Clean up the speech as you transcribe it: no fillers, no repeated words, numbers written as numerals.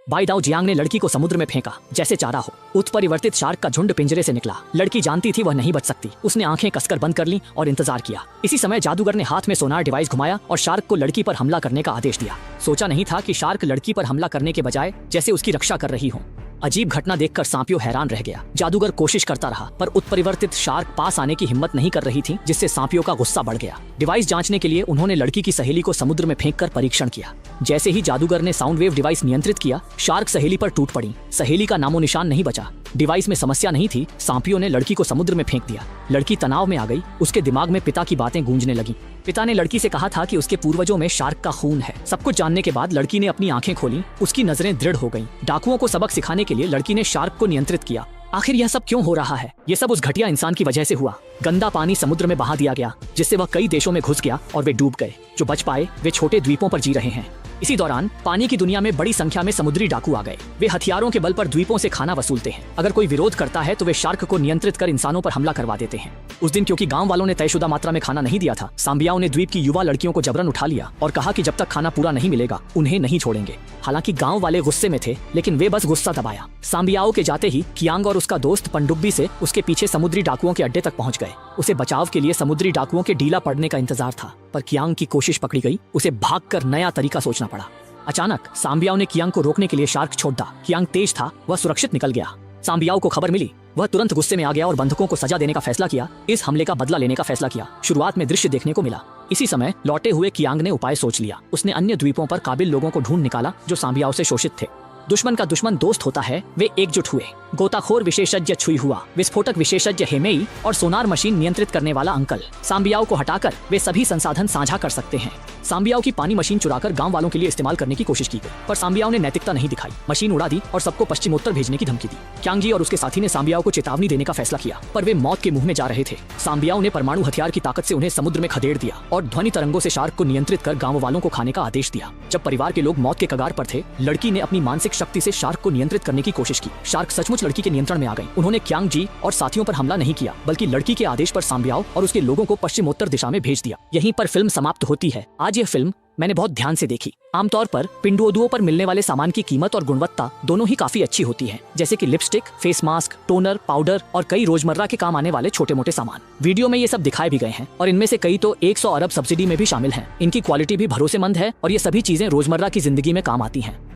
By दाओ Jiang ने लड़की को समुद्र में फेंका जैसे चारा हो। उत्परिवर्तित शार्क का झुंड पिंजरे से निकला। लड़की जानती थी वह नहीं बच सकती। उसने आंखें कसकर बंद कर ली और इंतजार किया। इसी समय जादूगर ने हाथ में सोनार डिवाइस घुमाया और शार्क को लड़की पर हमला करने का आदेश दिया। सोचा नहीं था कि शार्क लड़की पर हमला करने के बजाय जैसे उसकी रक्षा कर रही हो। अजीब घटना देखकर सांपियो हैरान रह गया। जादूगर कोशिश करता रहा पर उत्परिवर्तित शार्क पास आने की हिम्मत नहीं कर रही थी, जिससे सांपियो का गुस्सा बढ़ गया। डिवाइस जांचने के लिए उन्होंने लड़की की सहेली को समुद्र में फेंककर परीक्षण किया। जैसे ही जादूगर ने साउंड वेव डिवाइस नियंत्रित किया, शार्क सहेली पर टूट पड़ी। सहेली का नामो निशान नहीं बचा। डिवाइस में समस्या नहीं थी। सांपियो ने लड़की को समुद्र में फेंक दिया। लड़की तनाव में आ गई। उसके दिमाग में पिता की बातें गूंजने लगी। पिता ने लड़की से कहा था कि उसके पूर्वजों में शार्क का खून है। सब कुछ जानने के बाद लड़की ने अपनी आंखें खोली। उसकी नजरें दृढ़ हो गईं। डाकुओं को सबक सिखाने के लिए लड़की ने शार्क को नियंत्रित किया। आखिर यह सब क्यों हो रहा है? ये सब उस घटिया इंसान की वजह से हुआ। गंदा पानी समुद्र में बहा दिया गया, जिससे वह कई देशों में घुस गया और वे डूब गए। जो बच पाए वे छोटे द्वीपों पर जी रहे हैं। इसी दौरान पानी की दुनिया में बड़ी संख्या में समुद्री डाकू आ गए। वे हथियारों के बल पर द्वीपों से खाना वसूलते हैं। अगर कोई विरोध करता है तो वे शार्क को नियंत्रित कर इंसानों पर हमला करवा देते हैं। उस दिन क्योंकि गांव वालों ने तयशुदा मात्रा में खाना नहीं दिया था, सांबियाओं ने द्वीप की युवा लड़कियों को जबरन उठा लिया और कहा कि जब तक खाना पूरा नहीं मिलेगा उन्हें नहीं छोड़ेंगे। हालांकि गांव वाले गुस्से में थे, लेकिन वे बस गुस्सा दबाया। सांबियाओं के जाते ही कियांग और उसका दोस्त पनडुब्बी से उसके पीछे समुद्री डाकुओं के अड्डे तक पहुंच गए। उसे बचाव के लिए समुद्री डाकुओं के ढीला पड़ने का इंतजार था, पर कियांग की कोशिश पकड़ी गई। उसे भागकर नया तरीका सोचना पड़ा। अचानक सांबियाओं ने कियांग को रोकने के लिए शार्क छोड़ दा। कियांग तेज था, वह सुरक्षित निकल गया। सांबियाओं को खबर मिली। वह तुरंत गुस्से में आ गया और बंधकों को सजा देने का फैसला किया। इस हमले का बदला लेने का फैसला किया। शुरुआत में दृश्य देखने को मिला। इसी समय लौटे हुए कियांग ने उपाय सोच लिया। उसने अन्य द्वीपों पर काबिल लोगों को ढूंढ निकाला जो सांबियाओं से शोषित थे। दुश्मन का दुश्मन दोस्त होता है। वे एकजुट हुए। गोताखोर विशेषज्ञ छुई हुआ, विस्फोटक विशेषज्ञ हेमेई और सोनार मशीन नियंत्रित करने वाला अंकल। सांबियाओं को हटाकर वे सभी संसाधन साझा कर सकते हैं। सांबियाओं की पानी मशीन चुराकर गांव वालों के लिए इस्तेमाल करने की कोशिश की गई, पर सांबियाओं ने नैतिकता नहीं दिखाई। मशीन उड़ा दी और सबको पश्चिमोत्तर भेजने की धमकी दी। क्यांग और उसके साथी ने सांबियाओं को चेतावनी देने का फैसला किया, पर वे मौत के मुंह में जा रहे थे। सांबियाओं ने परमाणु हथियार की ताकत से उन्हें समुद्र में खदेड़ दिया और ध्वनि तरंगों से शार्क को नियंत्रित कर गांव वालों को खाने का आदेश दिया। जब परिवार के लोग मौत के कगार पर थे, लड़की ने अपनी मानसिक शक्ति से शार्क को नियंत्रित करने की कोशिश की। शार्क सचमुच लड़की के नियंत्रण में आ गई। उन्होंने क्यांग और साथियों पर हमला नहीं किया, बल्कि लड़की के आदेश पर सांबियाओं और उसके लोगों को पश्चिमोत्तर दिशा में भेज दिया। यहीं पर फिल्म समाप्त होती है। आज यह फिल्म मैंने बहुत ध्यान से देखी। आमतौर पर पिंडुओदुओं पर मिलने वाले सामान की कीमत और गुणवत्ता दोनों ही काफी अच्छी होती है, जैसे कि lipstick, face mask, toner, powder और कई रोजमर्रा के काम आने वाले छोटे मोटे सामान। वीडियो में ये सब दिखाए भी गए हैं और इनमें से कई तो 100 अरब सब्सिडी में भी शामिल हैं। इनकी क्वालिटी भी भरोसेमंद है और ये सभी चीजें रोजमर्रा की जिंदगी में काम आती हैं।